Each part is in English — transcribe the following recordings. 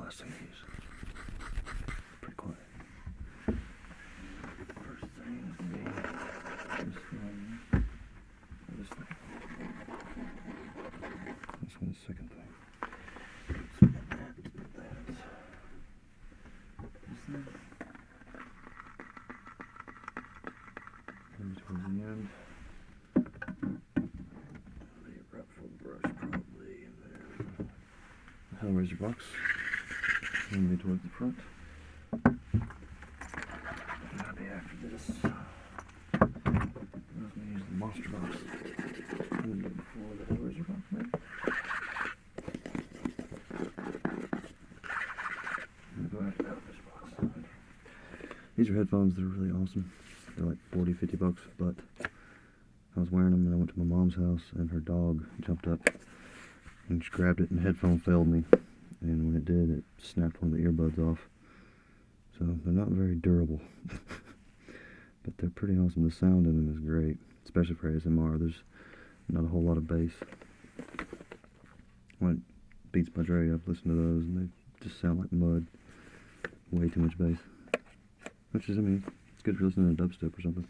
last thing I use. Pretty quiet. First thing is going to be this one. This thing. This one's the second thing. Put that. This thing. And towards the end. The ruffle brush probably in there. The Hellraiser box. And be towards the front. That'll be after this. I was going to use the monster box. And before the Hellraiser box, maybe. These are headphones that are really awesome. They're like 40, 50 bucks, but I was wearing them and I went to my mom's house and her dog jumped up and just grabbed it and the headphone failed me. And when it did, it snapped one of the earbuds off. So they're not very durable, but they're pretty awesome. The sound in them is great, especially for ASMR. There's not a whole lot of bass. When it beats my Dre up, listen to those and they just sound like mud. Way too much bass. Which is, I mean, it's good for listening to dubstep or something.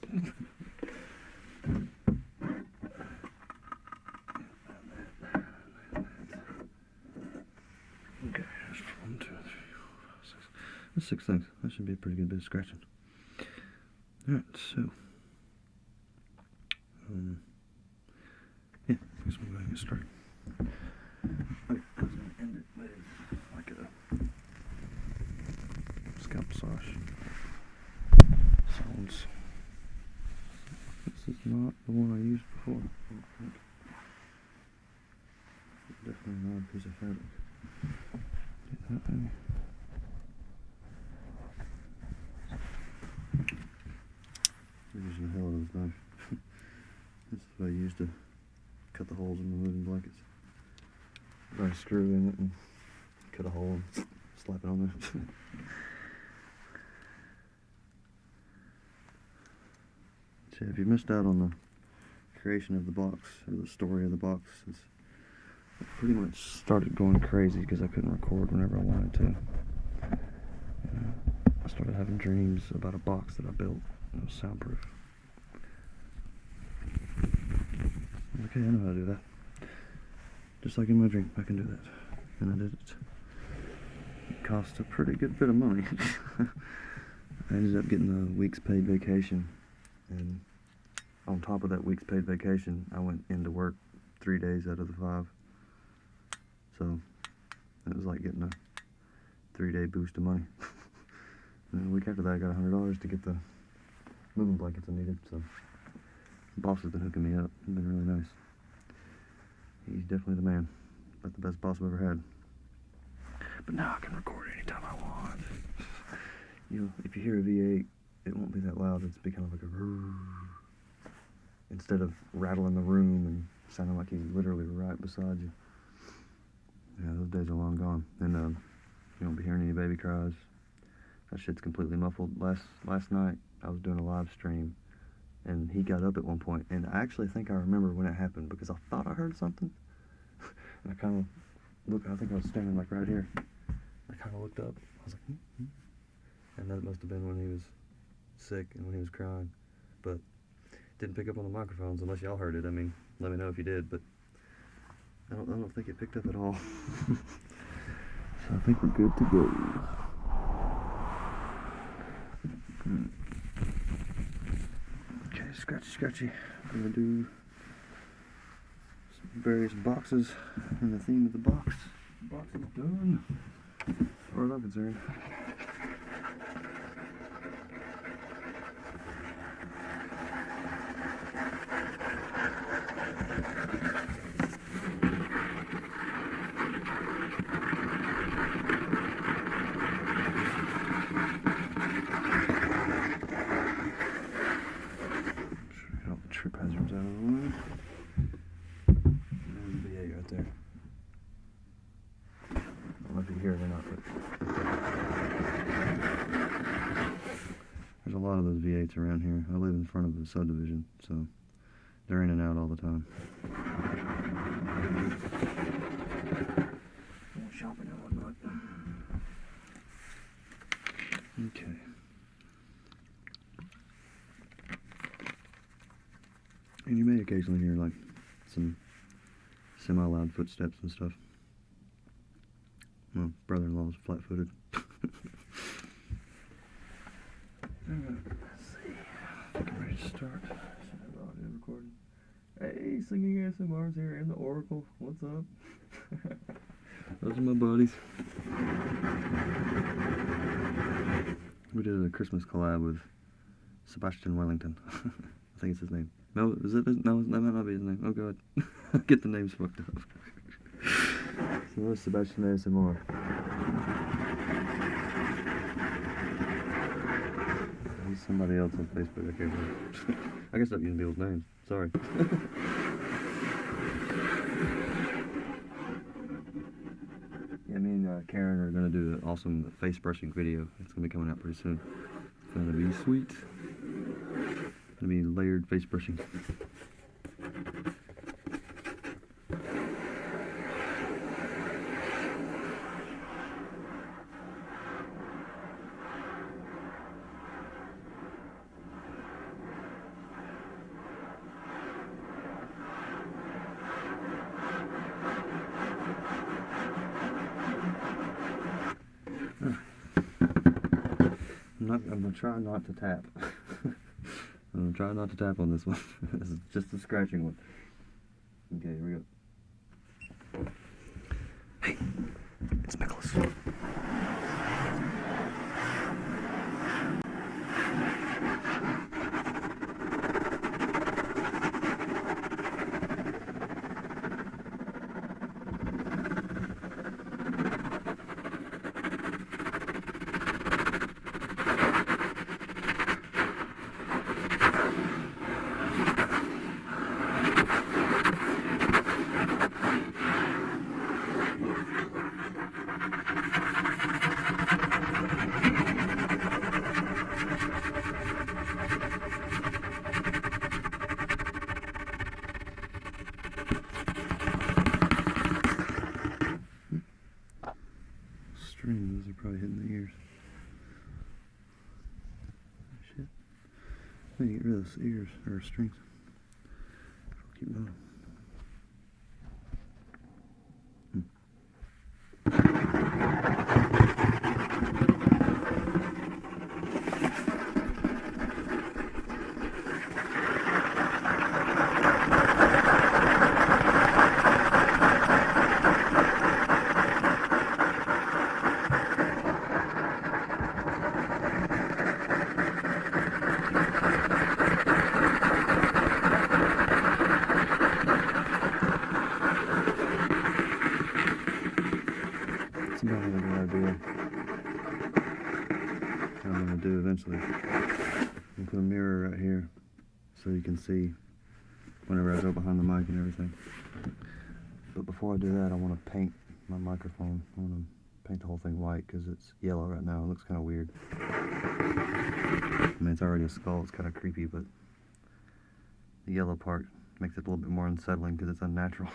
Okay, there's 1, 2, 3, 4, 5, 6. That's 6 things. That should be a pretty good bit of scratching. Alright, so. Yeah, I guess we'll go ahead and get started. Okay, I was going to end it with like a scalp massage. Sounds. This is not the one I used before. Definitely not a piece of fabric. Get that thing. I'm using the hell out of this knife. This is what I used to cut the holes in the wooden blankets. Put a screw in it and cut a hole and slap it on there. So if you missed out on the creation of the box, or the story of the box, I pretty much started going crazy because I couldn't record whenever I wanted to. I started having dreams about a box that I built. It was soundproof. Okay, I know how to do that. Just like in my dream, I can do that. And I did it. It cost a pretty good bit of money. I ended up getting a week's paid vacation. And on top of that week's paid vacation, I went into work 3 days out of the 5. So it was like getting a 3-day boost of money. And then a week after that, I got $100 to get the moving blankets I needed. So the boss has been hooking me up. He's been really nice. He's definitely the man. Like the best boss I've ever had. But now I can record anytime I want. You know, if you hear a V8, it won't be that loud. It's be kind of like a instead of rattling the room and sounding like he's literally right beside you. Yeah, those days are long gone. And you won't be hearing any baby cries. That shit's completely muffled. Last night I was doing a live stream and he got up at one point and I actually think I remember when it happened because I thought I heard something. And I kind of looked, I think I was standing like right here. I kind of looked up. I was like, And that must have been when he was sick and when he was crying. But didn't pick up on the microphones unless y'all heard it. I mean, let me know if you did, but I don't think it picked up at all. So I think we're good to go. Okay, scratchy. I'm gonna do some various boxes in the theme of the box. The box is done, as far as I'm concerned. Trip hazards out of the way. There's the V8 right there. I don't know if you hear it or not, but there's a lot of those V8s around here. I live in front of a subdivision, so they're in and out all the time. Going shopping and whatnot. occasionally hear like some semi-loud footsteps and stuff. My brother-in-law's flat-footed. Let's see if I can ready to start. Should have audio recording. Hey, singing ASMR's here in the Oracle. What's up? Those are my buddies. We did a Christmas collab with Sebastian Wellington. I think it's his name. No, is it? No, that might not be his name. Oh god, get the names fucked up. So there's Sebastian ASMR. He's somebody else on Facebook. I can't remember. I guess I'm using people's names. Sorry. Yeah, me and Karen are gonna do an awesome face brushing video. It's gonna be coming out pretty soon. It's gonna be sweet. It's gonna be layered face brushing. I'm gonna try not to tap. I'm gonna try not to tap on this one. This is just a scratching one. Okay, here we go. Hey, it's Nicholas. Strings are probably hitting the ears. Shit. I need to get rid of those ears, or strings. I'll keep going. That's not a good idea. What I'm going to do eventually, I'm going to put a mirror right here so you can see whenever I go behind the mic and everything. But before I do that, I want to paint my microphone. I want to paint the whole thing white because it's yellow right now. It looks kind of weird. I mean, it's already a skull. It's kind of creepy, but the yellow part makes it a little bit more unsettling because it's unnatural.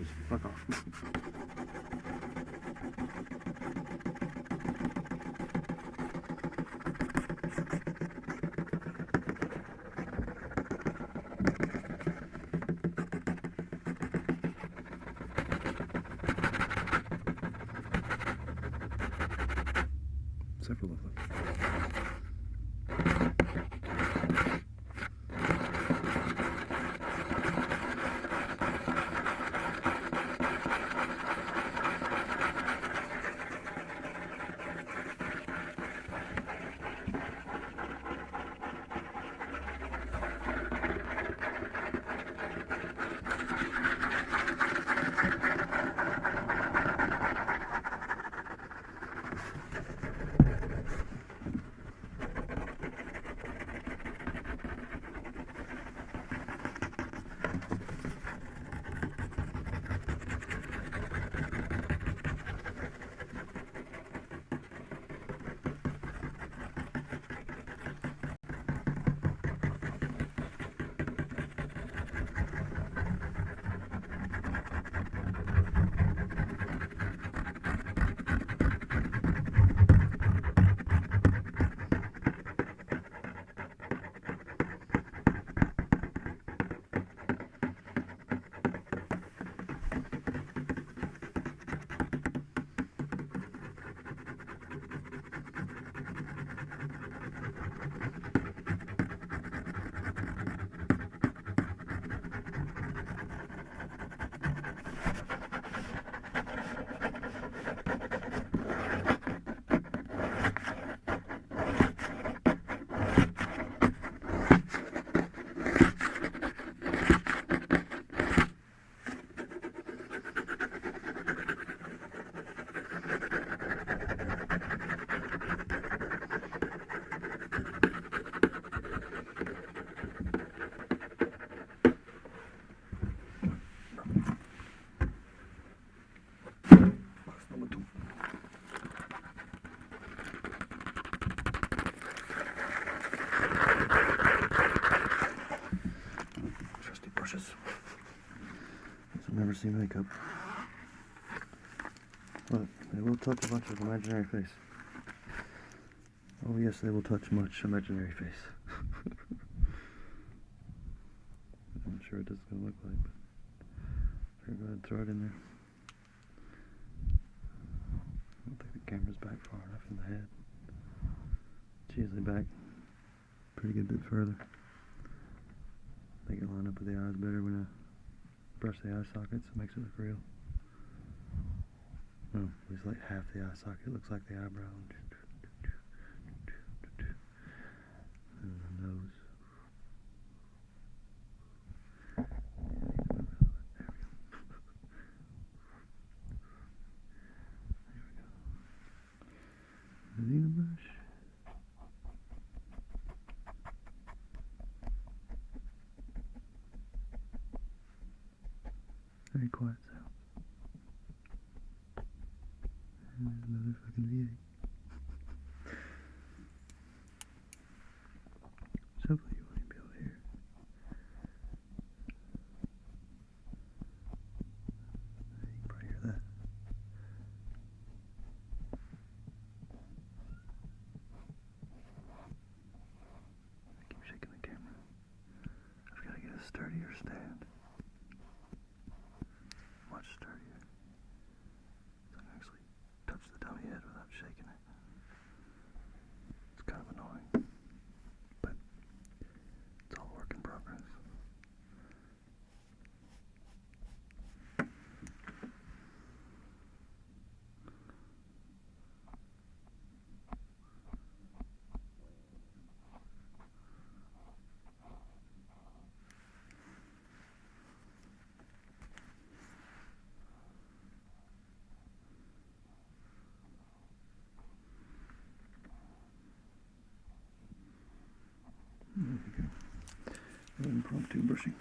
Just fuck off. Several of them. Trusty brushes. These will never see makeup. But they will touch a bunch of imaginary face. Oh yes, they will touch much imaginary face. I'm not sure what this is going to look like, but sure, go ahead and throw it in there. I don't think the camera's back far enough in the head. It's usually back a pretty good bit further. I think it line up with the eyes better when I brush the eye sockets. It makes it look real. Oh, at least like half the eye socket looks like the eyebrow. And the nose. There we go. Brush. Very quiet sound. And there's another fucking V8. So hopefully you won't be able to hear. You can probably hear that. I keep shaking the camera. I've got to get a sturdier stand. Much sturdier. So I can actually touch the dummy head without shaking it. It's kind of annoying, but it's all work in progress. There we go. Impromptu brushing.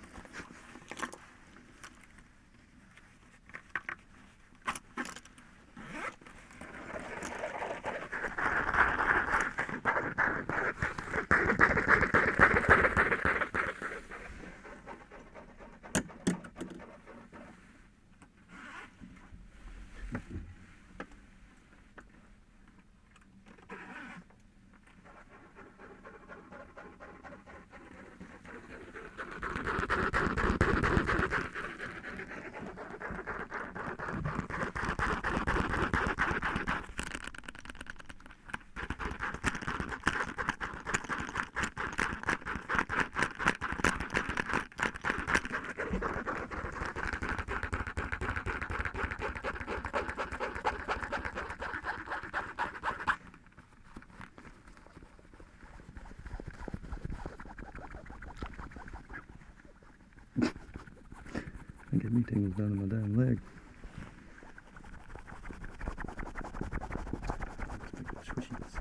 painting is done to my damn leg. Squishies.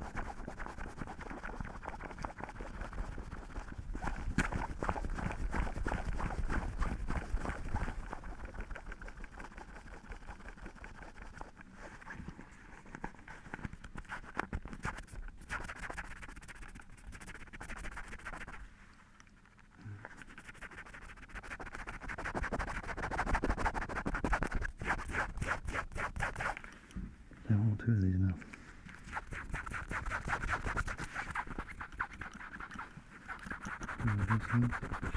I want two of these now.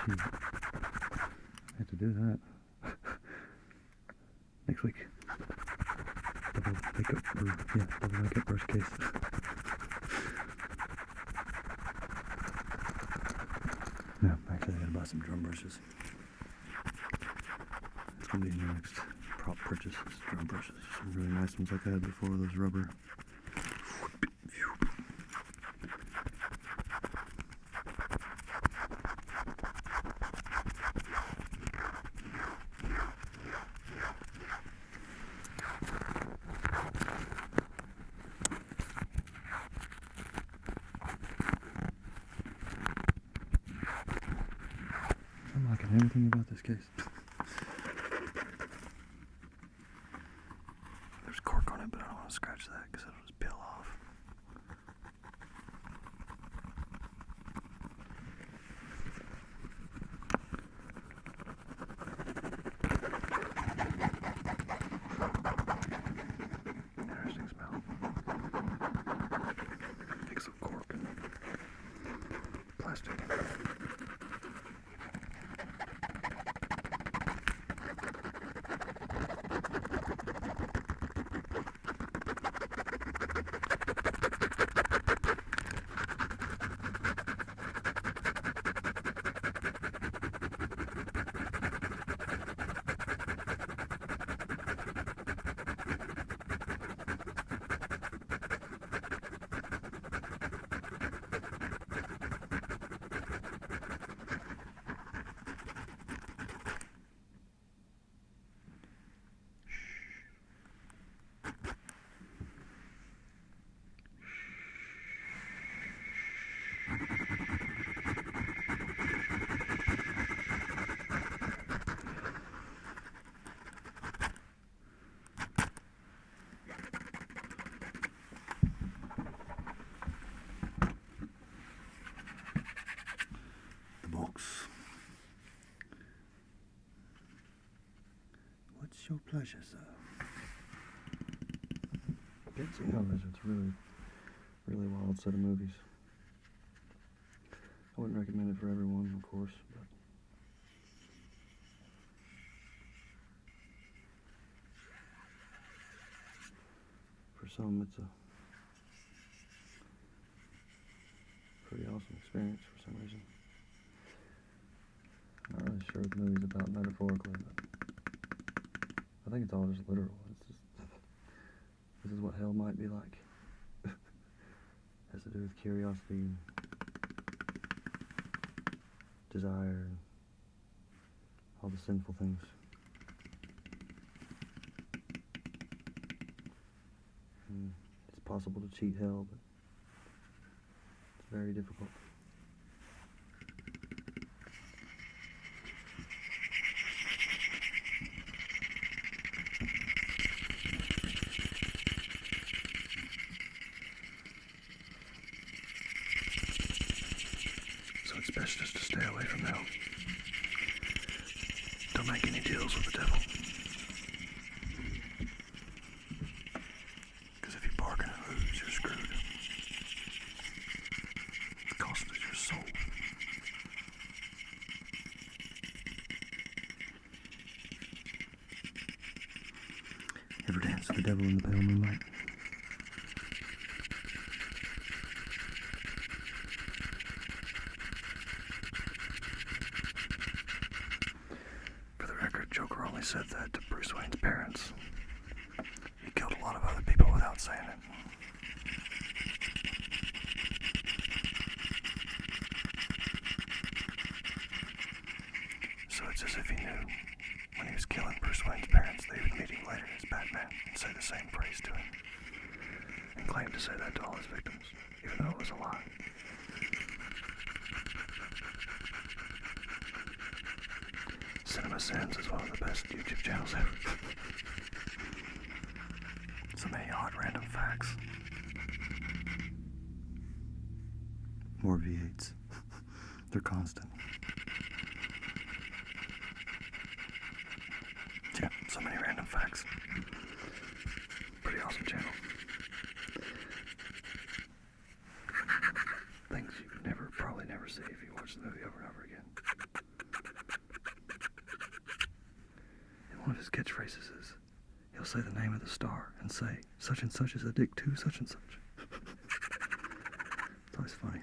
Shoot. I have to do that. Next week. Double makeup brush case. No, actually I gotta buy some drum brushes. It's gonna be my next prop purchase, is drum brushes. Some really nice ones like I had before, those rubber. I'm liking everything about this case. There's cork on it, but I don't want to scratch that because it'll just peel off. Interesting smell. Mix of cork and plastic. What's your pleasure, sir? Get some colors. It's a really wild set of movies. I wouldn't recommend it for everyone, of course, but for some, it's a pretty awesome experience for some reason. I'm not really sure what the movie's about metaphorically, but I think it's all just literal. It's just, this is what hell might be like. Has to do with curiosity, desire, and all the sinful things. And it's possible to cheat hell, but it's very difficult. So it's best just to stay away from hell. Don't make any deals with the devil. Because if you bargain and lose, you're screwed. The cost is your soul. Ever dance with the devil in the pale moonlight? For the record, Joker only said that to Bruce Wayne's parents. He killed a lot of other people without saying it. So it's as if he knew when he was killing Bruce. say the same praise to him, and claimed to say that to all his victims, even though it was a lie. Cinema Sins is one of the best YouTube channels ever. So many odd random facts. More V8s. They're constant. Yeah, so many random facts. Pretty awesome channel. Things you could probably never see if you watch the movie over and over again. And one of his catchphrases is, he'll say the name of the star and say, such and such is a dick to such and such. It's always funny.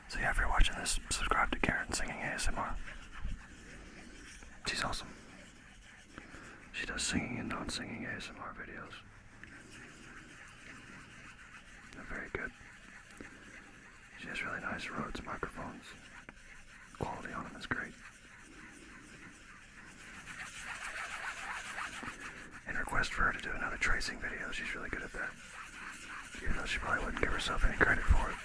So yeah, if you're watching this, subscribe to Karen Singing ASMR. She's awesome. She does singing and non-singing ASMR videos. They're very good. She has really nice Rhodes microphones. Quality on them is great. And request for her to do another tracing video. She's really good at that. Even though she probably wouldn't give herself any credit for it.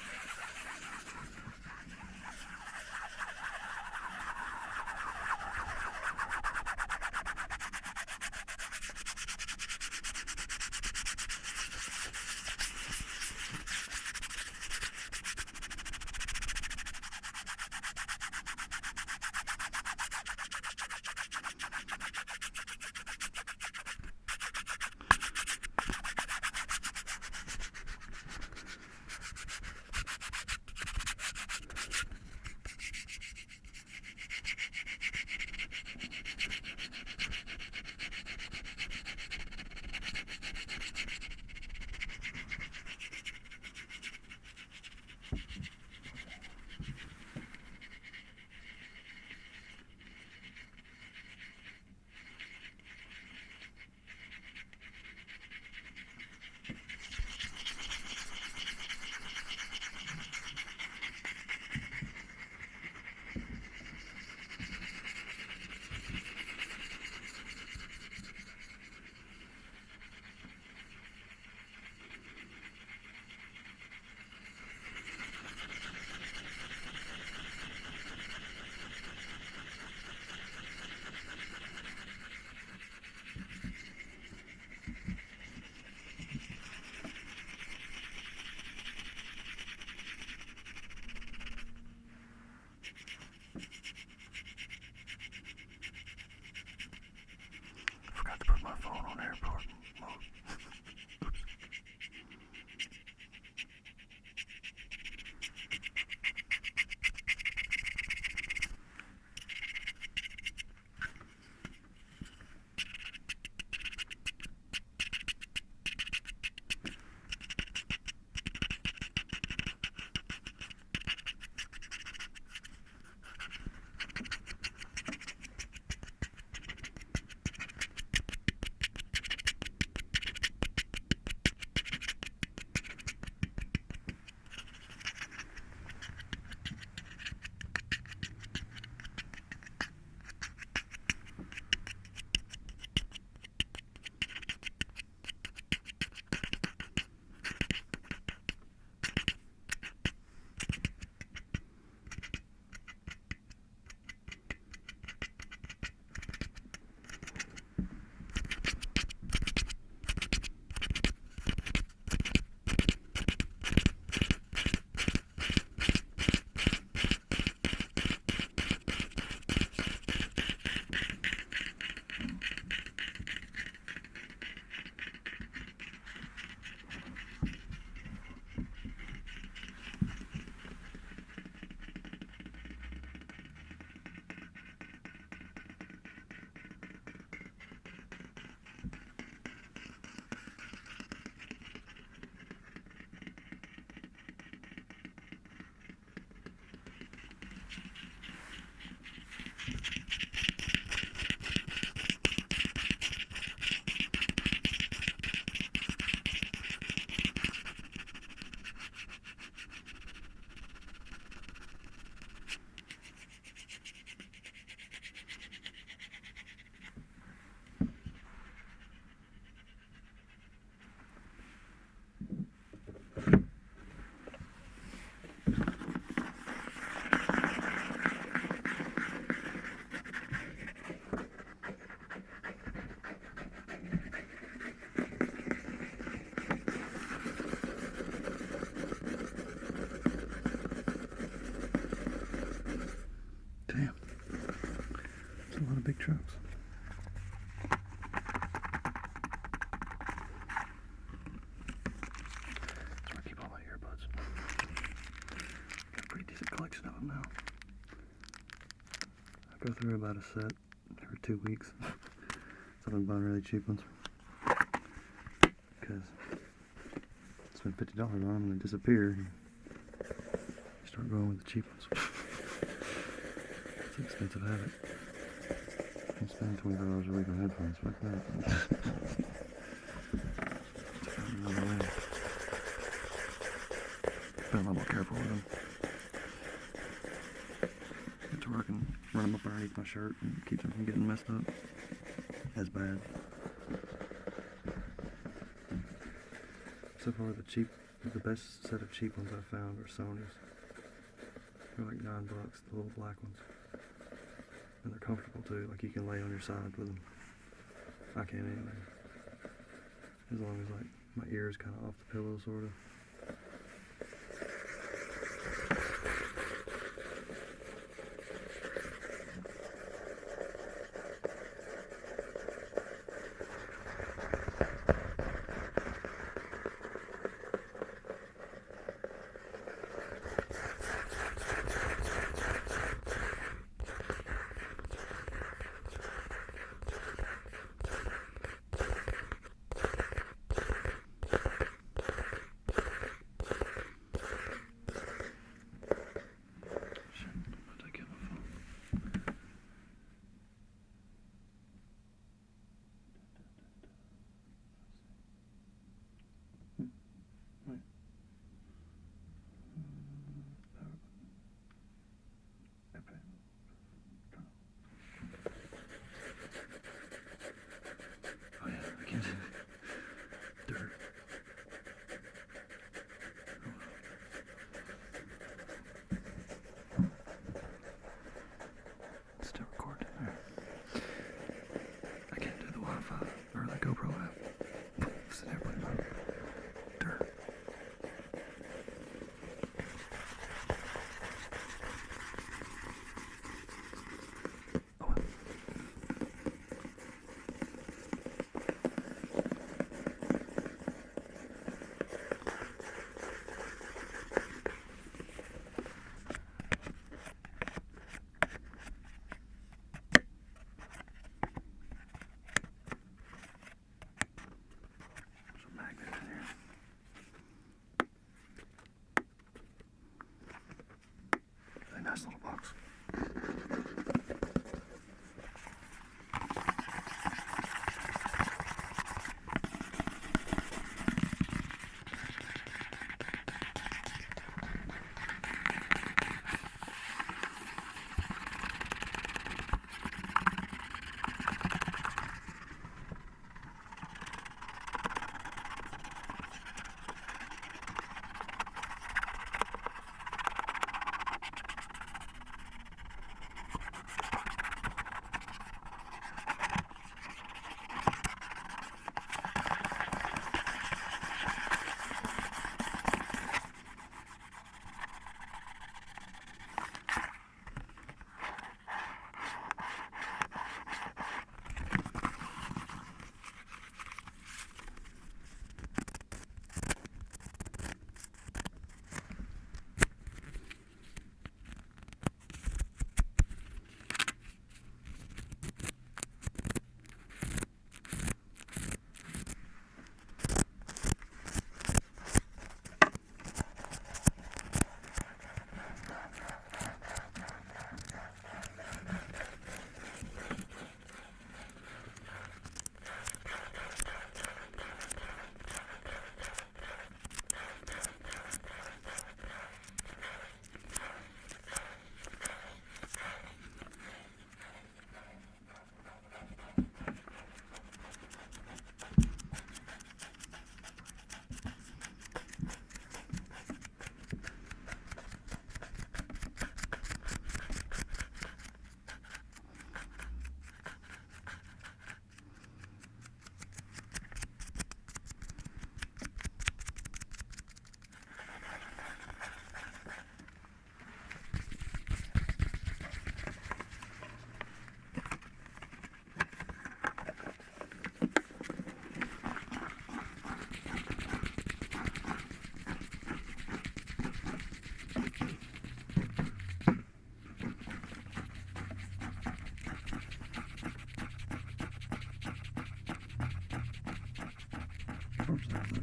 Go through about a set every 2 weeks. So I've been buying really cheap ones. Because I spend $50 on them and they disappear. You start going with the cheap ones. It's an expensive habit. I'm spending $20 a week on headphones. Fuck that. Another way. Been a lot more careful with them. Get to where I can run them up underneath my shirt and keep them from getting messed up. As bad. So far, the best set of cheap ones I've found are Sony's. They're like $9, the little black ones. And they're comfortable too, like you can lay on your side with them. I can't anyway. As long as like my ear's kind of off the pillow, sort of.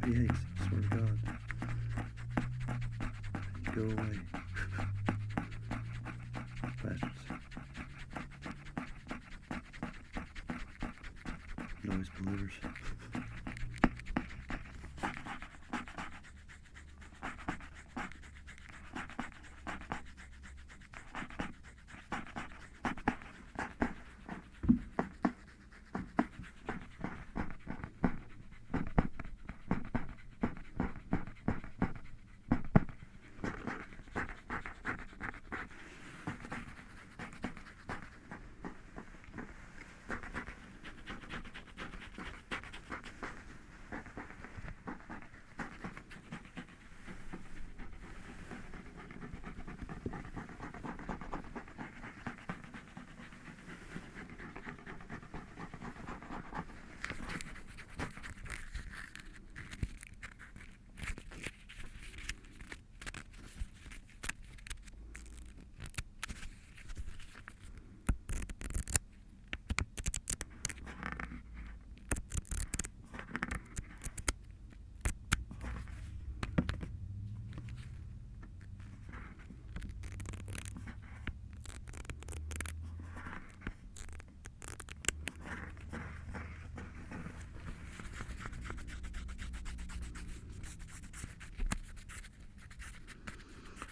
Yikes, I swear to God. Go away. Bastards. Noise polluters.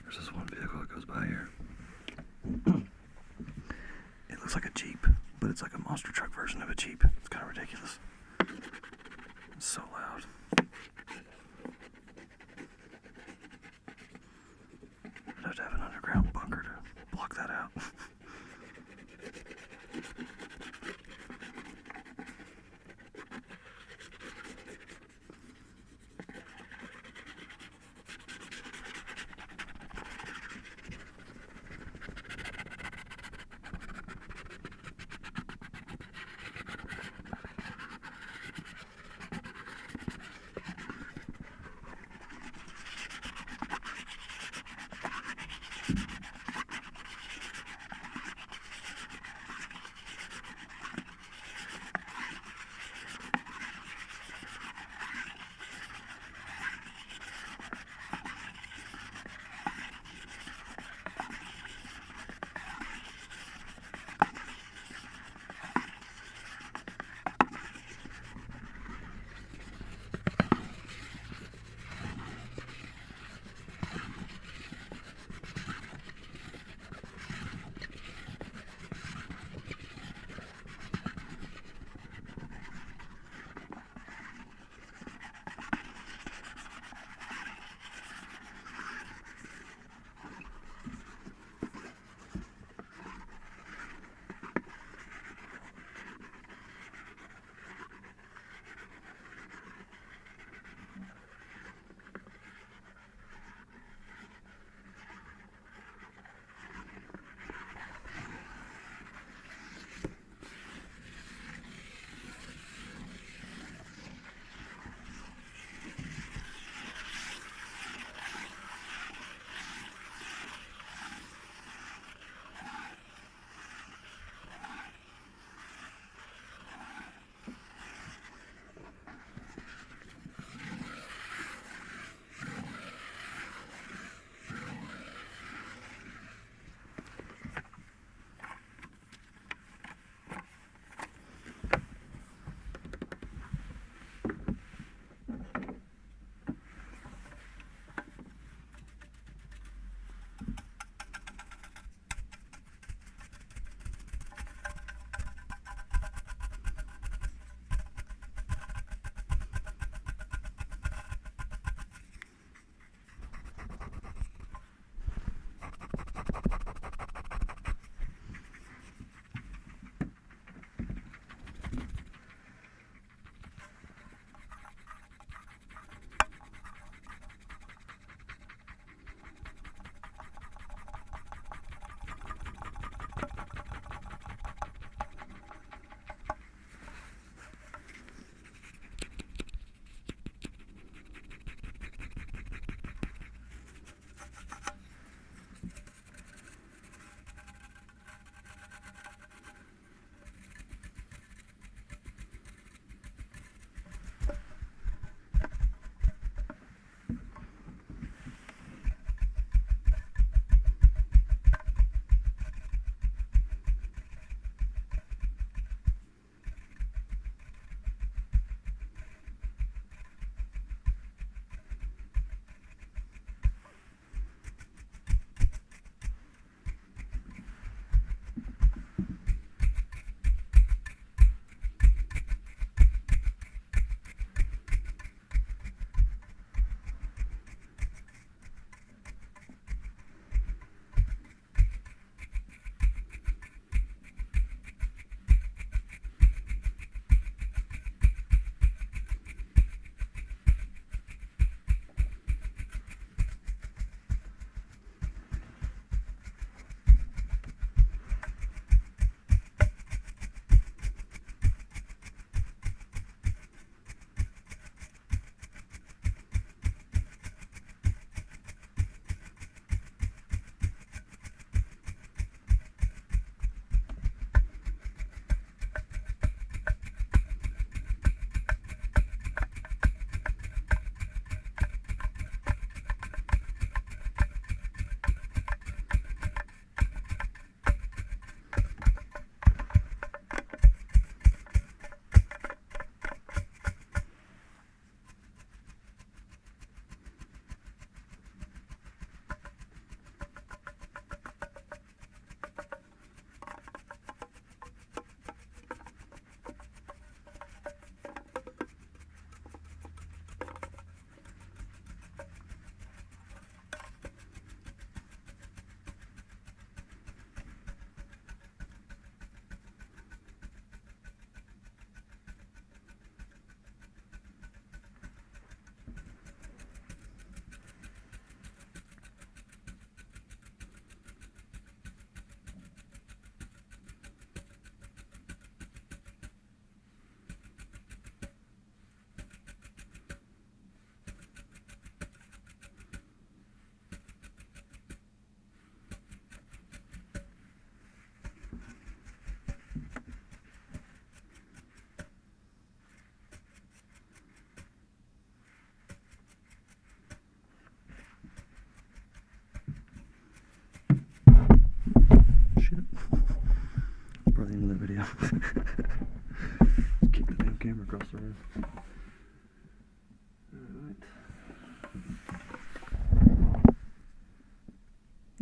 There's this one vehicle that goes by here. It looks like a Jeep, but it's like a monster truck version of a Jeep. It's kind of ridiculous. It's so loud. I'd have to have an underground bunker to block that out.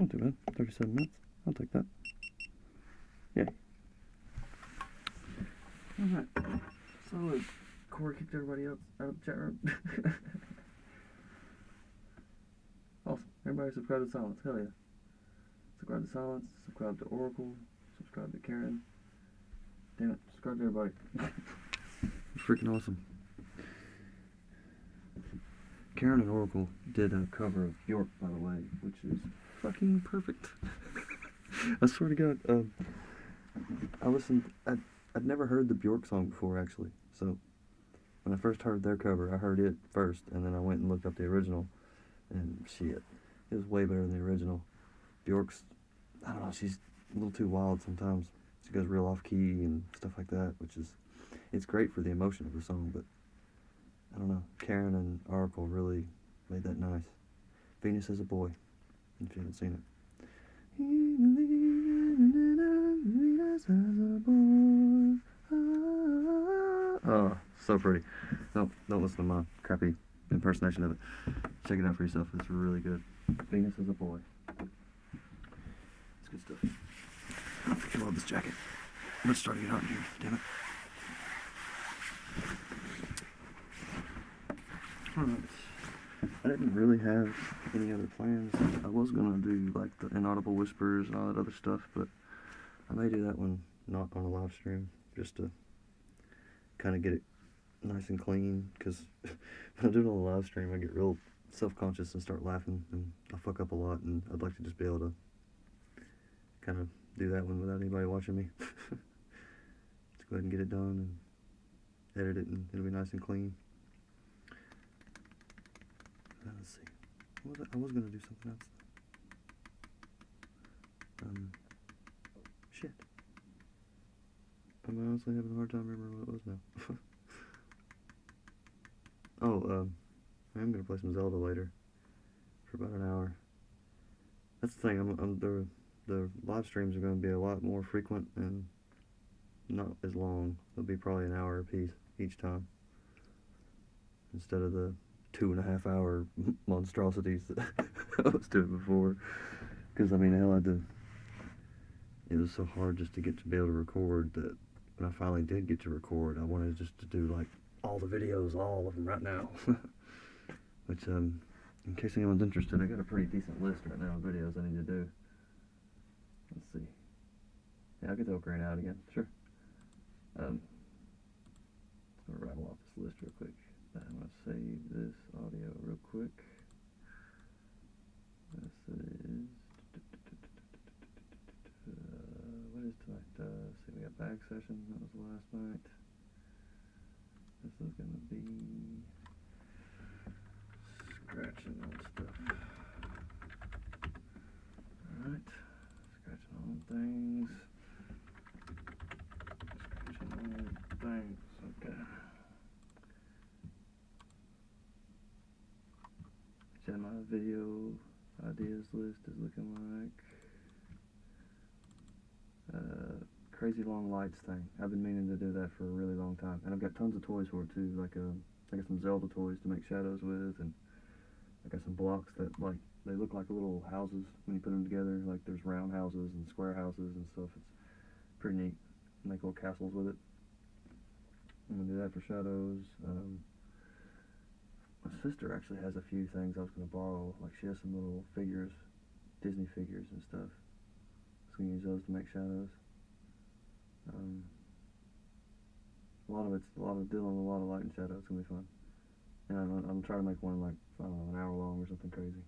not too bad. 37 minutes. I'll take that. Yay. Alright. So, Corey kicked everybody else out of the chat room. Awesome. Everybody subscribe to Silence. Hell yeah. Subscribe to Silence. Subscribe to Oracle. Subscribe to Karen. Damn it. Subscribe to everybody. It's freaking awesome. Karen and Oracle did a cover of Bjork, by the way, which is fucking perfect. I swear to God, I'd never heard the Bjork song before, actually. So, when I first heard their cover, I heard it first, and then I went and looked up the original, and shit, it was way better than the original. Bjork's, I don't know, she's a little too wild sometimes. She goes real off-key and stuff like that, which is, it's great for the emotion of the song, but I don't know. Karen and Oracle really made that nice. Venus as a Boy, if you haven't seen it. Venus as a boy. Oh, so pretty. No, don't listen to my crappy impersonation of it. Check it out for yourself. It's really good. Venus as a Boy. It's good stuff. I freaking love this jacket. I'm starting to get hot in here. Damn it. Alright. I didn't really have any other plans. I was gonna do like the inaudible whispers and all that other stuff, but I may do that one not on a live stream, just to kind of get it nice and clean, because when I do it on a live stream I get real self-conscious and start laughing, and I fuck up a lot, and I'd like to just be able to kind of do that one without anybody watching me. Let's go ahead and get it done and edit it, and it'll be nice and clean. Let's see. I was gonna do something else. Shit. I'm honestly having a hard time remembering what it was now. I am gonna play some Zelda later for about an hour. That's the thing. The live streams are gonna be a lot more frequent and not as long. They'll be probably an hour a piece each time, instead of the 2.5 hour monstrosities that I was doing before. Because I mean, hell, it was so hard just to get to be able to record, that when I finally did get to record, I wanted just to do like all the videos, all of them right now. Which, in case anyone's interested, I got a pretty decent list right now of videos I need to do. Let's see. Yeah, I'll get the Ocarina out again, sure. I'm gonna rattle off this list real quick. I'm going to save this audio real quick. This is... what is tonight? See, we got bag session. That was last night. This is going to be... scratching on stuff. Alright. Scratching on things. Scratching on things. Okay. My video ideas list is looking like crazy long lights thing. I've been meaning to do that for a really long time, and I've got tons of toys for it too. Like I got some Zelda toys to make shadows with, and I got some blocks that they look like little houses when you put them together. Like there's round houses and square houses and stuff. It's pretty neat. Make little castles with it. I'm gonna do that for shadows. My sister actually has a few things I was going to borrow. Like she has some little figures, Disney figures and stuff. I was going to use those to make shadows. A lot of dealing with a lot of light and shadow. It's going to be fun. And I'm trying to make one like, I don't know, an hour long or something crazy.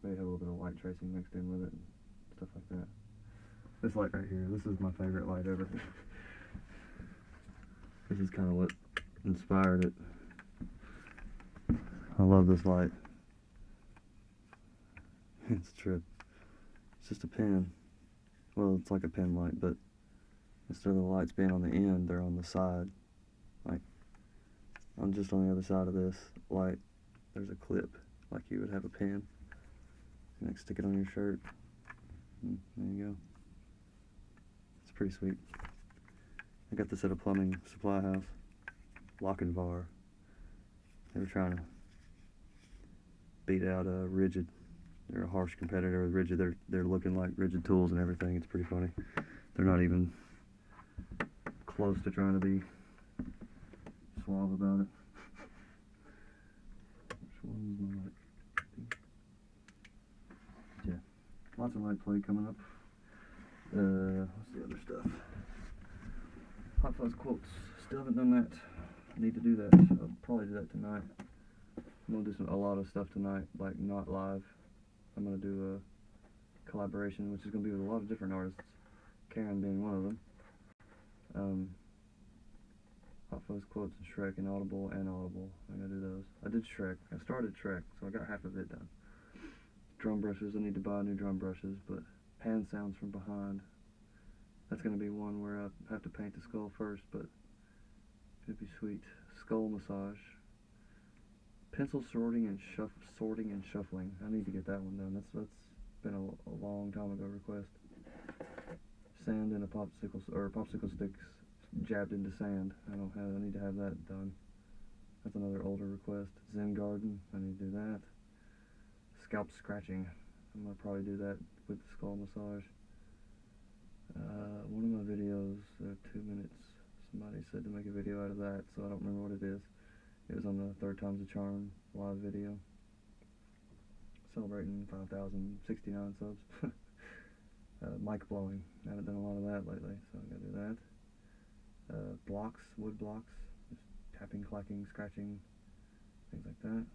Maybe have a little bit of light tracing mixed in with it and stuff like that. This light right here, this is my favorite light ever. This is kind of what inspired it. I love this light. It's a trip. It's just a pin. Well, it's like a pin light, but instead of the lights being on the end, they're on the side. Like, I'm just on the other side of this light. There's a clip, like you would have a pin. And then stick it on your shirt. And there you go. It's pretty sweet. I got this at a plumbing supply house. Lock and Bar. They were trying to beat out a rigid They're a harsh competitor with Rigid. They're looking like Rigid tools and everything. It's pretty funny. They're not even close to trying to be suave about it. Which one's my light? Yeah, lots of light play coming up. What's the other stuff? Hot Fuzz quotes. Still haven't done that. I need to do that. I'll probably do that tonight. I'm gonna do a lot of stuff tonight, like not live. I'm gonna do a collaboration, which is gonna be with a lot of different artists. Karen being one of them. Hot Fuzz quotes and Shrek and Audible and Audible. I gotta do those. I did Shrek. I started Shrek, so I got half of it done. Drum brushes. I need to buy new drum brushes, but hand sounds from behind. That's gonna be one where I have to paint the skull first, but it'd be sweet. Skull massage. Pencil sorting and shuffling. I need to get that one done. That's been a long time ago request. Sand in a popsicle sticks jabbed into sand. I need to have that done. That's another older request. Zen garden. I need to do that. Scalp scratching. I'm gonna probably do that with the skull massage. One of my videos, 2 minutes. Somebody said to make a video out of that, so I don't remember what it is. It was on the Third Time's a Charm live video. Celebrating 5,069 subs. Mic blowing. I haven't done a lot of that lately, so I'm gonna do that. Blocks, wood blocks. Just tapping, clacking, scratching, things like that.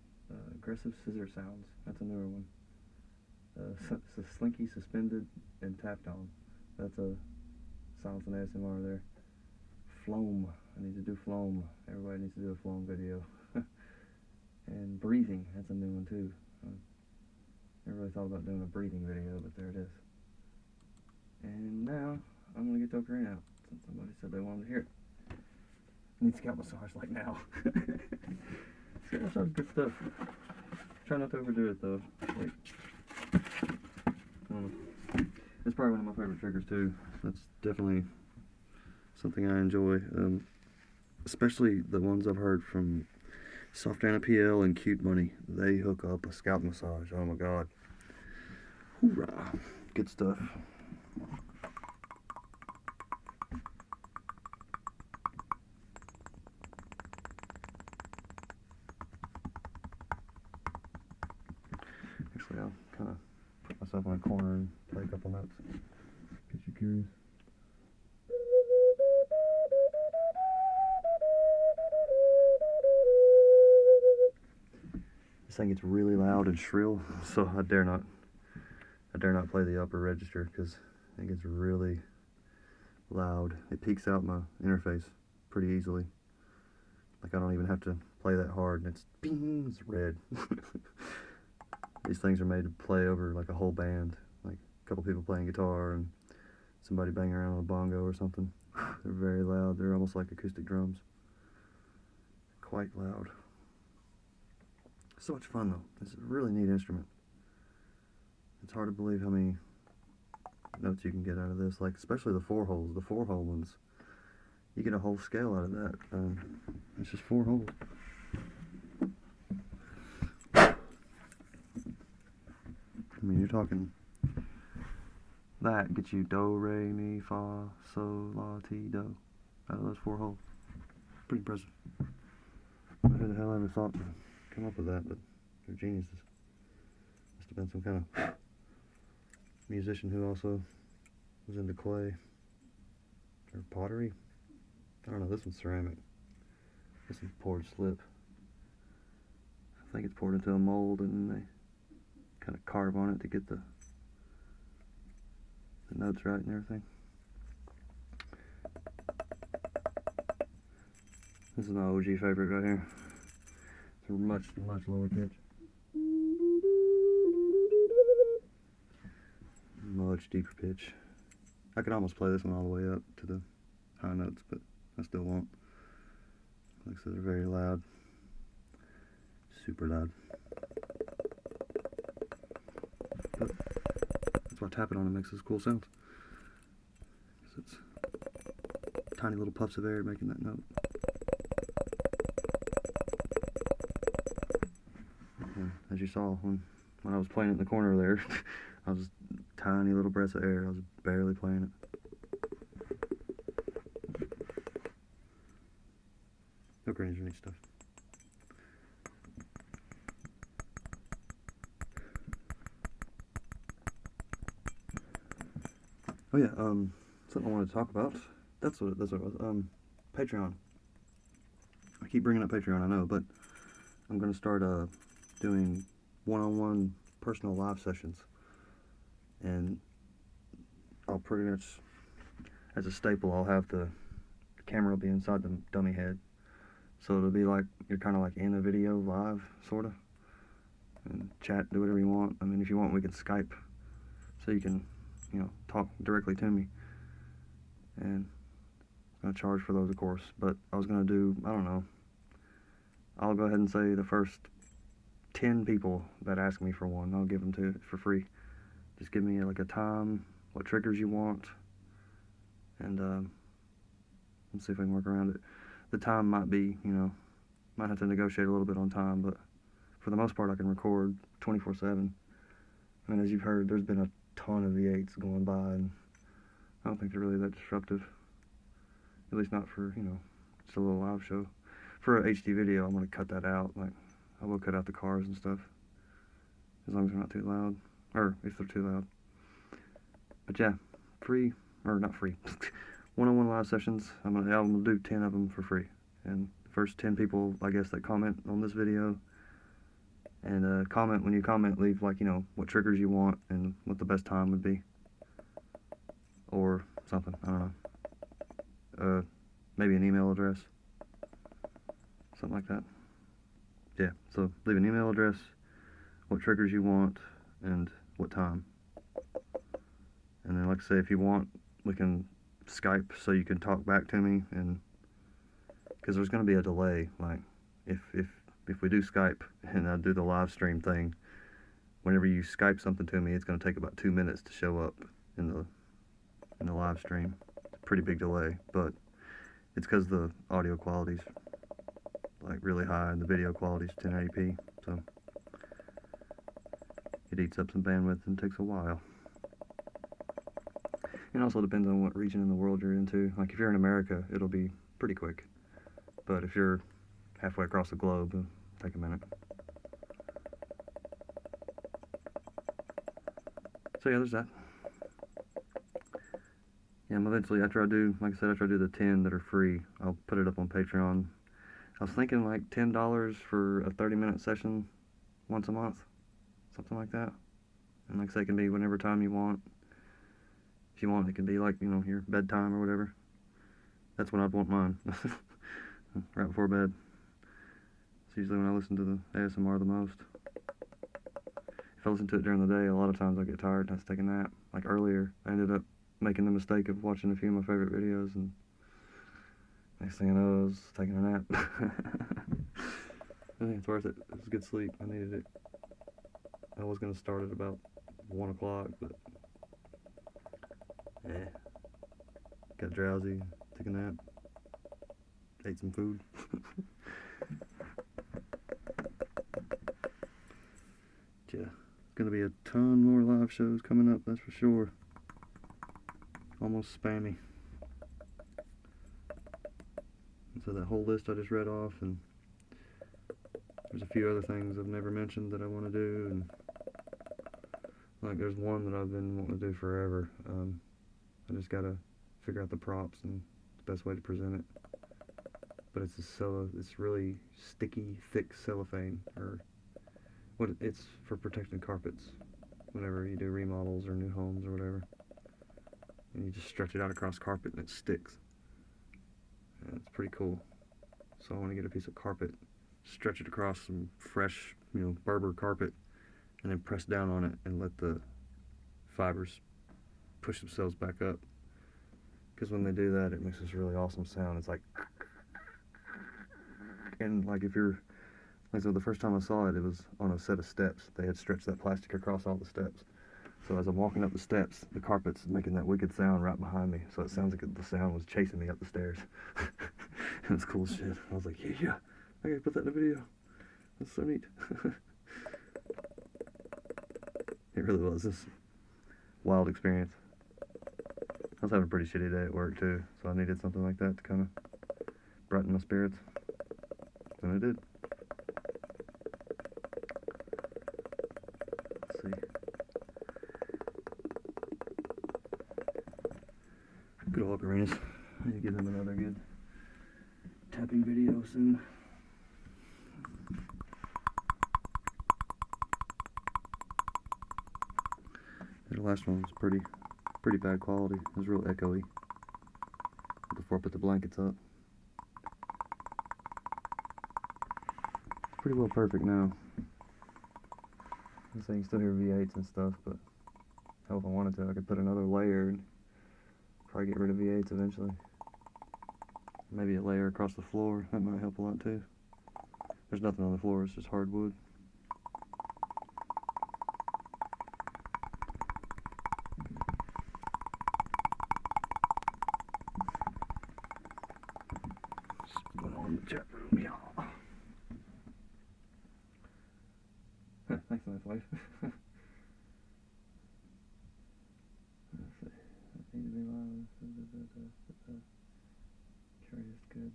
Aggressive scissor sounds. That's a newer one. Slinky, suspended, and tapped on. That's a silence and ASMR there. Floam. I need to do floam. Everybody needs to do a floam video. And breathing. That's a new one too. I never really thought about doing a breathing video, but there it is. And now I'm gonna get the Ocarina out, since somebody said they wanted to hear it. I need scalp massage like now. Scalp massage is good stuff. Try not to overdo it though. Like, I don't know. It's probably one of my favorite triggers too. That's definitely something I enjoy. Especially the ones I've heard from Soft Anna PL and Cute Money. They hook up a scalp massage. Oh my god. Hoorah. Good stuff. Actually, I'll kind of put myself in a corner and play a couple notes. Get you curious. This thing gets really loud and shrill, so I dare not play the upper register because it gets really loud. It peaks out my interface pretty easily. Like I don't even have to play that hard, and it's bing, it's red. These things are made to play over like a whole band, like a couple people playing guitar and somebody banging around on a bongo or something. They're very loud. They're almost like acoustic drums. Quite loud. So much fun though. It's a really neat instrument. It's hard to believe how many notes you can get out of this, like especially the 4-holes, the 4-hole ones. You get a whole scale out of that. It's just 4 holes. I mean, you're talking, that gets you do, re, mi, fa, sol, la, ti, do, out of those 4 holes. Pretty impressive. Who the hell ever thought to come up with that, but they're geniuses. Must have been some kind of musician who also was into clay or pottery. I don't know, this one's ceramic. This one's poured slip. I think it's poured into a mold and then they kind of carve on it to get the notes right and everything. This is my OG favorite right here. It's a much lower pitch. Much deeper pitch. I could almost play this one all the way up to the high notes, but I still won't. Like I said, they're very loud. Super loud. But that's why tapping on it makes those cool sounds. Because it's tiny little puffs of air making that note. And as you saw when when I was playing it in the corner there, I was tiny little breaths of air. I was barely playing it. Ocarina's neat stuff. Oh yeah, something I wanted to talk about. That's what it was. Patreon. I keep bringing up Patreon, I know, but I'm gonna start doing one-on-one personal live sessions, and I'll pretty much, as a staple, I'll have the camera be inside the dummy head, so it'll be like you're kind of like in a video live, sorta, and chat, do whatever you want. I mean, if you want, we can Skype, so you can, talk directly to me. And I'm gonna charge for those, of course, but I was gonna do, I don't know, I'll go ahead and say the first 10 people that ask me for one, I'll give them to for free. Just give me like a time, what triggers you want, and let's see if I can work around it. The time might be, might have to negotiate a little bit on time, but for the most part I can record 24/7. I mean, as you've heard, there's been a ton of V8s going by, and I don't think they're really that disruptive. At least not for, just a little live show. For a HD video, I'm going to cut that out. Like, I will cut out the cars and stuff, as long as they're not too loud, or if they're too loud. But yeah, free, or not free, one-on-one live sessions. I'm gonna do 10 of them for free. And the first 10 people, I guess, that comment on this video, and comment, when you comment, leave like, what triggers you want and what the best time would be, or something, I don't know. Maybe an email address, something like that. Yeah, so leave an email address, what triggers you want, and what time. And then, like I say, if you want, we can Skype so you can talk back to me, and because there's going to be a delay. Like, if we do Skype and I do the live stream thing, whenever you Skype something to me, it's going to take about 2 minutes to show up in the live stream. It's a pretty big delay, but it's because the audio quality's like really high and the video quality's 1080p, so it eats up some bandwidth and takes a while. It also depends on what region in the world you're into. Like, if you're in America, it'll be pretty quick, but if you're halfway across the globe, it'll take a minute. So yeah, there's that. Yeah, eventually, after I do the 10 that are free, I'll put it up on Patreon. I was thinking like $10 for a 30-minute session once a month, something like that. And like I say, it can be whenever time you want. If you want, it can be like, your bedtime or whatever. That's when I'd want mine, right before bed. It's usually when I listen to the ASMR the most. If I listen to it during the day, a lot of times I get tired and I have to take a nap. Like earlier, I ended up making the mistake of watching a few of my favorite videos, and next thing I know, I was taking a nap. I think it's worth it. It was a good sleep. I needed it. I was going to start at about 1 o'clock, but got drowsy, took a nap, ate some food. Yeah, gonna be a ton more live shows coming up, that's for sure. Almost spammy. And so that whole list I just read off, and there's a few other things I've never mentioned that I want to do, and like there's one that I've been wanting to do forever. I just gotta figure out the props and the best way to present it. But it's really sticky, thick cellophane, or it's for protecting carpets whenever you do remodels or new homes or whatever. And you just stretch it out across carpet and it sticks. And it's pretty cool. So I want to get a piece of carpet, stretch it across some fresh, Berber carpet, and then press down on it and let the fibers push themselves back up. Because when they do that, it makes this really awesome sound. It's like, and like so the first time I saw it, it was on a set of steps. They had stretched that plastic across all the steps. So as I'm walking up the steps, the carpet's making that wicked sound right behind me. So it sounds like the sound was chasing me up the stairs. And it's cool as shit. I was like, yeah, I gotta put that in a video. That's so neat. really was. This wild experience. I was having a pretty shitty day at work too, so I needed something like that to kind of brighten my spirits, and it did. Let's see. Good old Ocarinas. I need to give them another good tapping video soon. The last one was pretty bad quality. It was real echoey before I put the blankets up. Pretty well perfect now. I'm saying you still hear V8s and stuff, but hell, if I wanted to, I could put another layer and probably get rid of V8s eventually. Maybe a layer across the floor, that might help a lot too. There's nothing on the floor, it's just hardwood. What's going on in the chat room, y'all? Thanks, nice wife. Let's see. I need to be loud. Carry is good.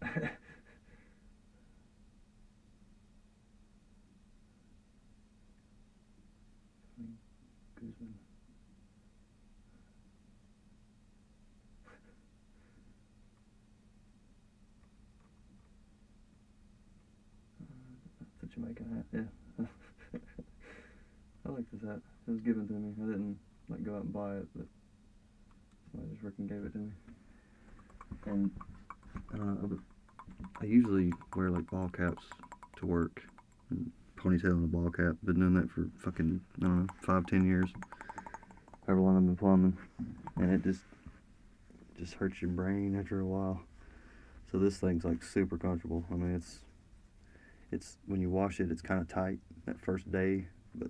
Okay. Guzman. It's a Jamaican hat, yeah. I like this hat. It was given to me. I didn't like go out and buy it, but somebody just freaking gave it to me. And I don't know, but I usually wear like ball caps to work, and ponytail and a ball cap. Been doing that for fucking, I don't know, 5-10 years. However long I've been plumbing, and it just hurts your brain after a while. So this thing's like super comfortable. I mean, it's when you wash it, it's kind of tight that first day, but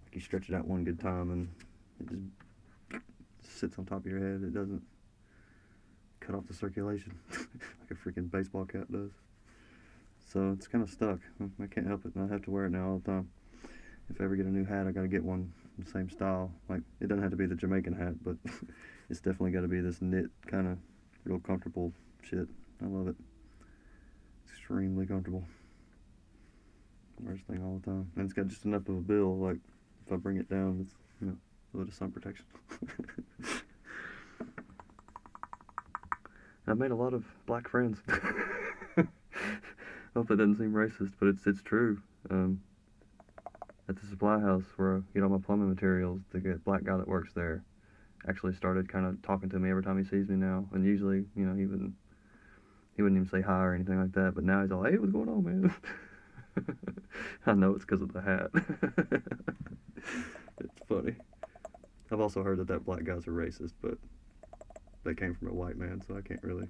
like you stretch it out one good time and it just sits on top of your head. It doesn't cut off the circulation like a freaking baseball cap does. So it's kind of stuck. I can't help it, and I have to wear it now all the time. If I ever get a new hat, I gotta get one the same style. Like, it doesn't have to be the Jamaican hat, but it's definitely got to be this knit kind of real comfortable shit. I love it. Extremely comfortable. I wear this thing all the time, and it's got just enough of a bill. Like, if I bring it down, it's, you know, a little sun protection. I've made a lot of black friends. I hope that doesn't seem racist, but it's true. At the supply house where I get all my plumbing materials, the black guy that works there actually started kind of talking to me every time he sees me now. And usually, you know, he wouldn't even say hi or anything like that. But now he's all, "Hey, what's going on, man?" I know it's because of the hat. It's funny. I've also heard that black guys are racist, but they came from a white man, so I can't really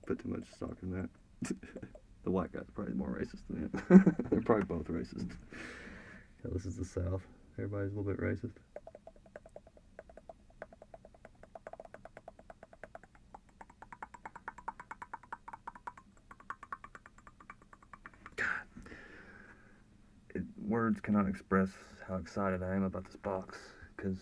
put too much stock in that. The white guy's probably more racist than him. They're probably both racist. Yeah, this is the South. Everybody's a little bit racist. Words cannot express how excited I am about this box, because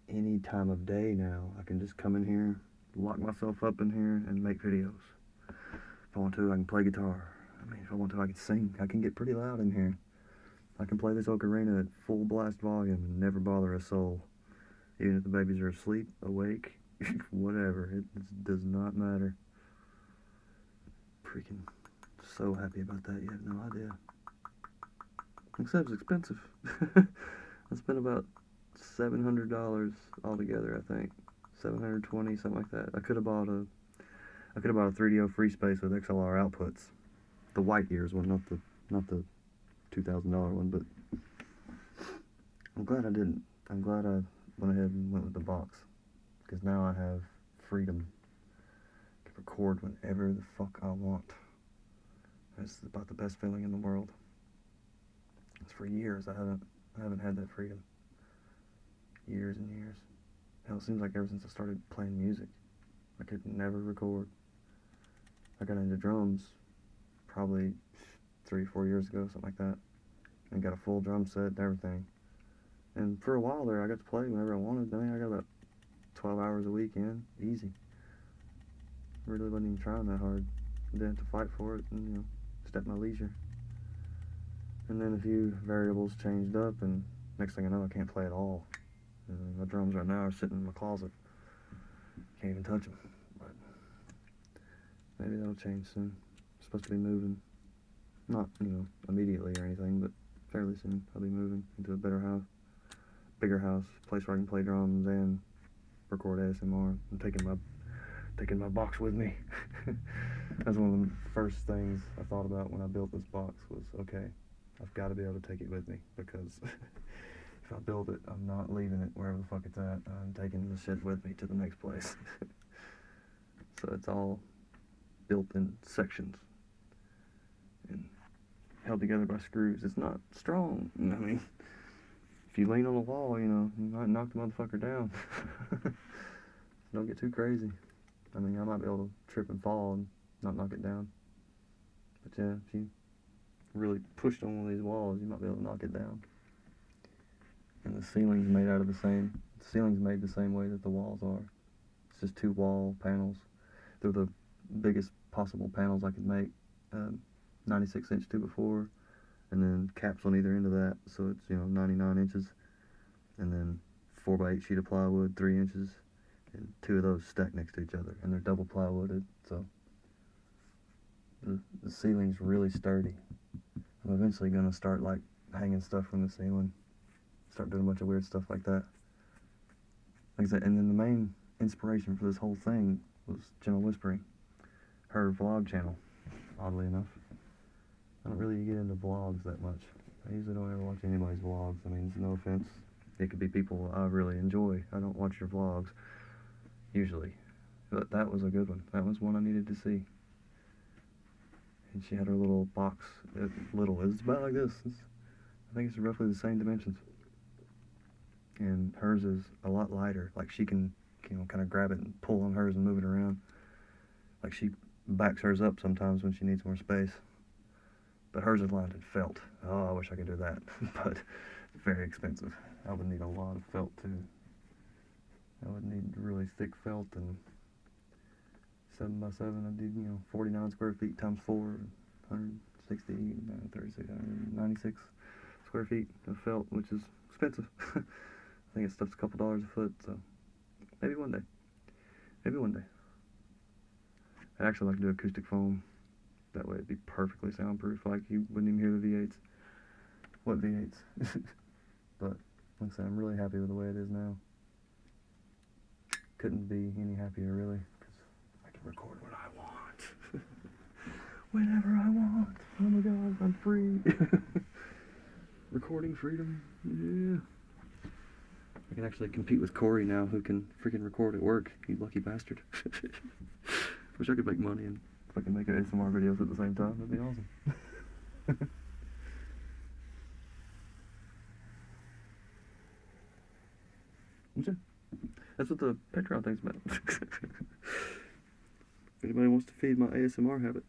any time of day now, I can just come in here, lock myself up in here, and make videos. If I want to, I can play guitar. I mean, if I want to, I can sing. I can get pretty loud in here. I can play this Ocarina at full blast volume and never bother a soul. Even if the babies are asleep, awake, whatever. It does not matter. Freaking so happy about that, you have no idea. Except it's expensive. I spent about $700 altogether, I think. $720, something like that. I could have bought a 3DO free space with XLR outputs. The white ears one, not the $2,000 one, but I'm glad I didn't. I'm glad I went ahead and went with the box, because now I have freedom to record whenever the fuck I want. It's about the best feeling in the world. It's for years I haven't had that freedom. Years and years. Hell, it seems like ever since I started playing music, I could never record. I got into drums probably 3 or 4 years ago, something like that. and got a full drum set and everything. And for a while there, I got to play whenever I wanted. I mean, I got about 12 hours a week in, easy. Really wasn't even trying that hard. Didn't have to fight for it, and just at my leisure. And then a few variables changed up, and next thing I know, I can't play at all. My drums right now are sitting in my closet. Can't even touch them. But maybe that'll change soon. I'm supposed to be moving. Not, immediately or anything, but fairly soon. I'll be moving into a better house, bigger house, place where I can play drums and record ASMR. I'm taking my box with me. That's one of the first things I thought about when I built this box was, okay, I've got to be able to take it with me, because if I build it, I'm not leaving it wherever the fuck it's at. I'm taking the shit with me to the next place. So it's all built in sections and held together by screws. It's not strong. I mean, if you lean on the wall, you might knock the motherfucker down. Don't get too crazy. I mean, I might be able to trip and fall and not knock it down. But yeah, if you really pushed on one of these walls, you might be able to knock it down. And the ceiling's made the same way that the walls are. It's just 2 wall panels. They're the biggest possible panels I could make. 96-inch 2x4, and then caps on either end of that, so it's 99 inches, and then 4x8 sheet of plywood, 3 inches, and 2 of those stacked next to each other, and they're double plywooded, so the ceiling's really sturdy. I'm eventually gonna start like hanging stuff from the ceiling, start doing a bunch of weird stuff like that. Like I said, and then the main inspiration for this whole thing was Gentle Whispering, her vlog channel, oddly enough. I don't really get into vlogs that much. I usually don't ever watch anybody's vlogs. I mean, no offense. It could be people I really enjoy. I don't watch your vlogs, usually. But that was a good one. That was one I needed to see. And she had her little box. It's about like this. I think it's roughly the same dimensions. And hers is a lot lighter. Like she can, kind of grab it and pull on hers and move it around. Like she backs hers up sometimes when she needs more space. But hers is lined in felt. Oh, I wish I could do that. But it's very expensive. I would need a lot of felt too. I would need really thick felt, and 7x7, I'd do, 49 square feet times 4, 160, 36, 196 square feet of felt, which is expensive. I think it stuff's a couple dollars a foot, so maybe one day. Maybe one day. I'd actually like to do acoustic foam. That way it'd be perfectly soundproof, like you wouldn't even hear the V8s. What V8s? But, like I said, I'm really happy with the way it is now. Couldn't be any happier, really, because I can record what I want. Whenever I want. Oh my god, I'm free. Recording freedom, yeah. I can actually compete with Corey now, who can freaking record at work, you lucky bastard. Wish I could make money and fucking make ASMR videos at the same time. That'd be awesome. That's what the Patreon thing's about. If anybody wants to feed my ASMR habit,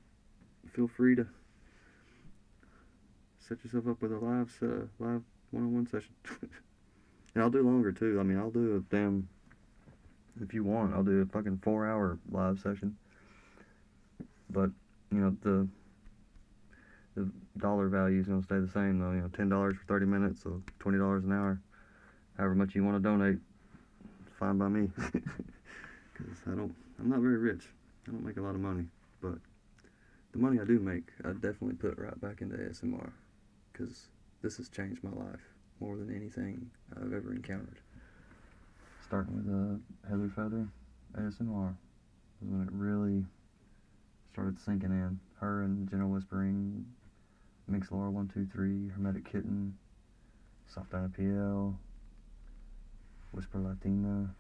feel free to set yourself up with a live one-on-one session. And I'll do longer too. I mean, I'll do a damn, if you want, I'll do a fucking 4-hour live session. But, the dollar value is going to stay the same though. $10 for 30 minutes, so $20 an hour. However much you want to donate, it's fine by me. Because I'm not very rich. I don't make a lot of money. But the money I do make, I definitely put right back into ASMR. Because this has changed my life more than anything I've ever encountered. Starting with Heather Feather ASMR was when it really started sinking in. Her and Gentle Whispering, Mix Laura 123, Hermetic Kitten, Soft IPL, Whisper Latina.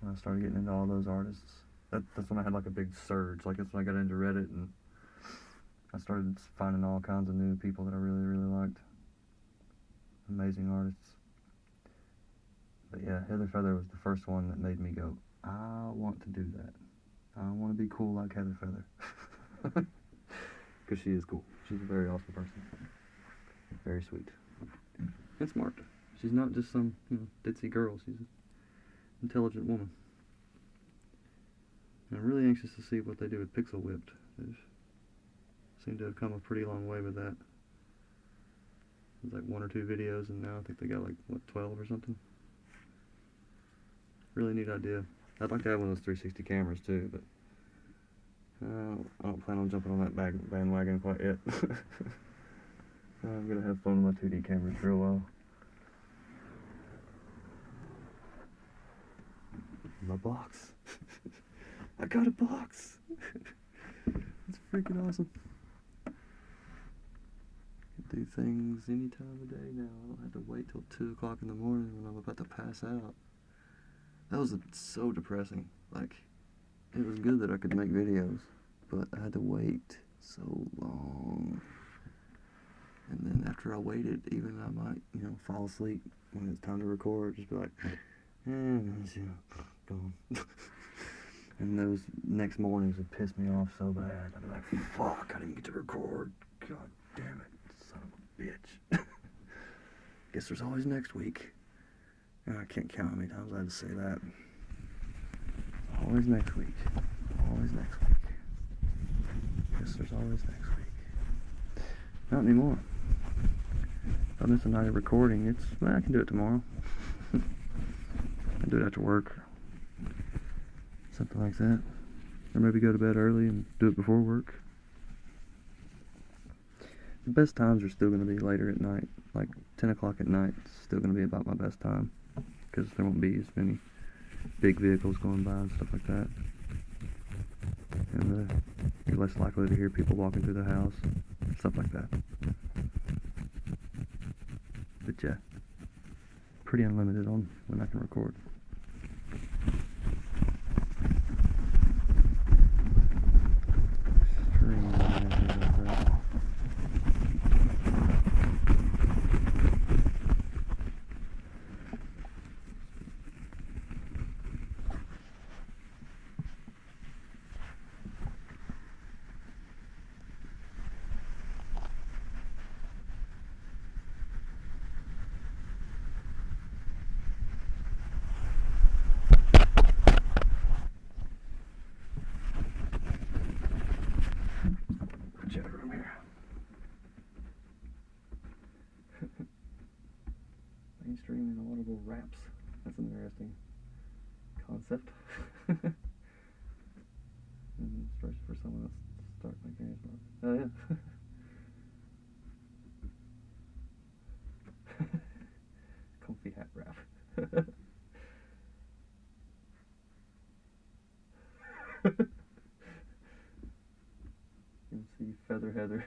When I started getting into all those artists, that's when I had like a big surge. Like that's when I got into Reddit and I started finding all kinds of new people that I really, really liked. Amazing artists. But yeah, Heather Feather was the first one that made me go, I want to do that. I want to be cool like Heather Feather. because she is cool. She's a very awesome person. Very sweet. And smart. She's not just some, ditzy girl. She's an intelligent woman. And I'm really anxious to see what they do with Pixel Whipped. They seem to have come a pretty long way with that. It was like 1 or 2 videos, and now I think they got like, 12 or something. Really neat idea. I'd like to have one of those 360 cameras too, but I don't plan on jumping on that bandwagon quite yet. I'm gonna have fun with my 2D cameras for a while. My box. I got a box. It's freaking awesome. I can do things any time of day now. I don't have to wait till 2 o'clock in the morning when I'm about to pass out. That was so depressing. Like, it was good that I could make videos, but I had to wait so long. And then after I waited, even I might, fall asleep when it's time to record. Just be like, gone. And those next mornings would piss me off so bad. I'd be like, fuck, I didn't get to record. God damn it, son of a bitch. Guess there's always next week. And I can't count how many times I had to say that. Always next week. Always next week. Guess there's always next week. Not anymore. If I miss a night of recording, I can do it tomorrow. I do it after work. Something like that. Or maybe go to bed early and do it before work. The best times are still going to be later at night. Like 10 o'clock at night is still going to be about my best time. Because there won't be as many big vehicles going by and stuff like that. And you're less likely to hear people walking through the house. Stuff like that. But yeah, pretty unlimited on when I can record. Mainstream inaudible raps. That's an interesting concept. And especially for someone else to start making ASMR. Oh yeah. Comfy hat rap. MC Feather Heather.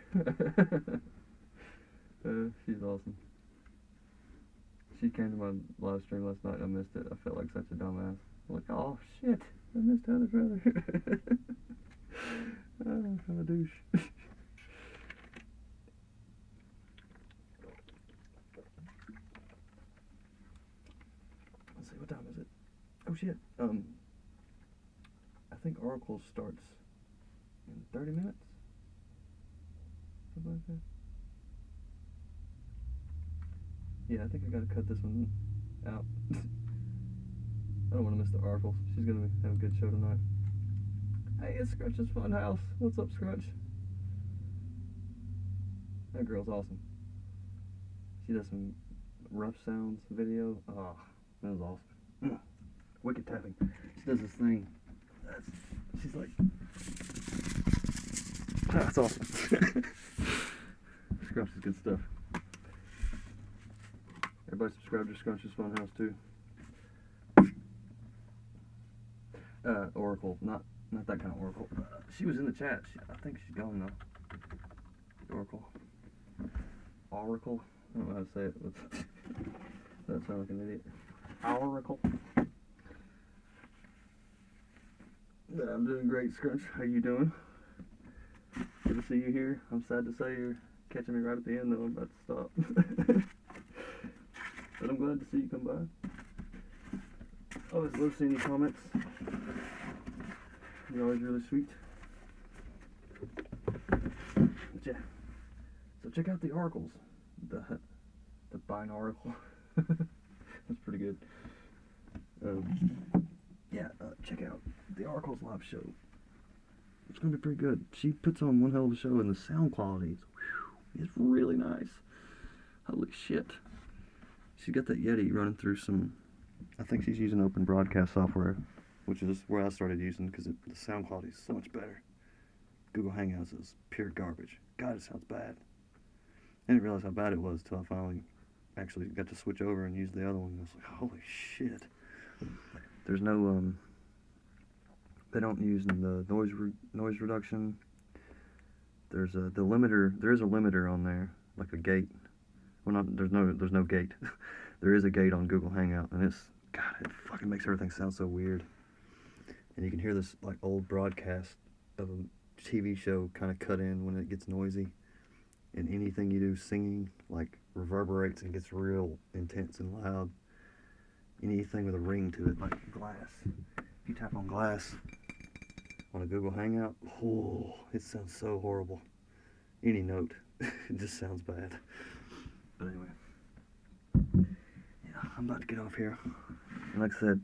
She's awesome. She came to my live stream last night. I missed it. I felt like such a dumbass. I'm like, oh shit, I missed Heather Feather. I'm a douche. Let's see, what time is it? Oh shit. I think Oracle starts in 30 minutes. Something like that. Yeah, I think I gotta cut this one out. I don't want to miss the Oracle. She's gonna have a good show tonight. Hey, it's Scrunch's Funhouse. What's up, Scrunch? That girl's awesome. She does some rough sounds video. Oh, that was awesome. Wicked tapping. She does this thing. She's like, that's awesome. Scrunch is good stuff. Everybody subscribe to Scrunch's Funhouse too. Oracle, not that kind of Oracle. She was in the chat. I think she's gone now. Oracle. Oracle. I don't know how to say it. That sounds like an idiot. Oracle. I'm doing great, Scrunch. How you doing? Good to see you here. I'm sad to say you're catching me right at the end, though. I'm about to stop. But I'm glad to see you come by. I always love seeing your comments. You're always really sweet. But yeah, so check out the oracles, the binaural. That's pretty good. Yeah, check out the oracles live show. It's gonna be pretty good. She puts on one hell of a show, and the sound quality is really nice. Holy shit. She's got that Yeti running through some, I think she's using open broadcast software, which is where I started using because the sound quality is so much better. Google Hangouts is pure garbage. God, it sounds bad. I didn't realize how bad it was till I finally actually got to switch over and use the other one. I was like, holy shit. There's no, they don't use the noise reduction. There's the limiter. There is a limiter on there, like a gate. Well, not there's no gate. There is a gate on Google Hangout, and it fucking makes everything sound so weird. And you can hear this like old broadcast of a TV show kind of cut in when it gets noisy. And anything you do singing like reverberates and gets real intense and loud. Anything with a ring to it, like glass. If you tap on glass on a Google Hangout, oh, it sounds so horrible. Any note, it just sounds bad. But anyway, yeah, I'm about to get off here. And like I said,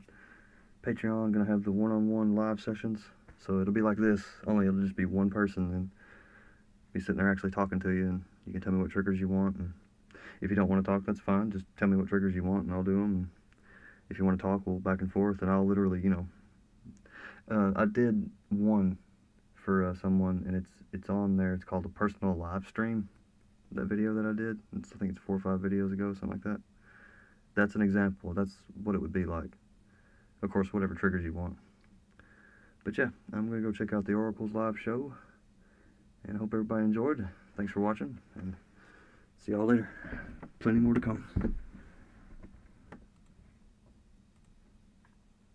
Patreon gonna have the one-on-one live sessions, so it'll be like this. Only it'll just be one person and be sitting there actually talking to you, and you can tell me what triggers you want. And if you don't want to talk, that's fine. Just tell me what triggers you want, and I'll do them. And if you want to talk, we'll back and forth, and I'll literally, I did one for someone, and it's on there. It's called a personal live stream. That video that I did, I think it's 4 or 5 videos ago, something like that. That's an example. That's what it would be like. Of course, whatever triggers you want. But yeah, I'm gonna go check out the Oracles live show, and I hope everybody enjoyed. Thanks for watching, and see y'all later. Plenty more to come.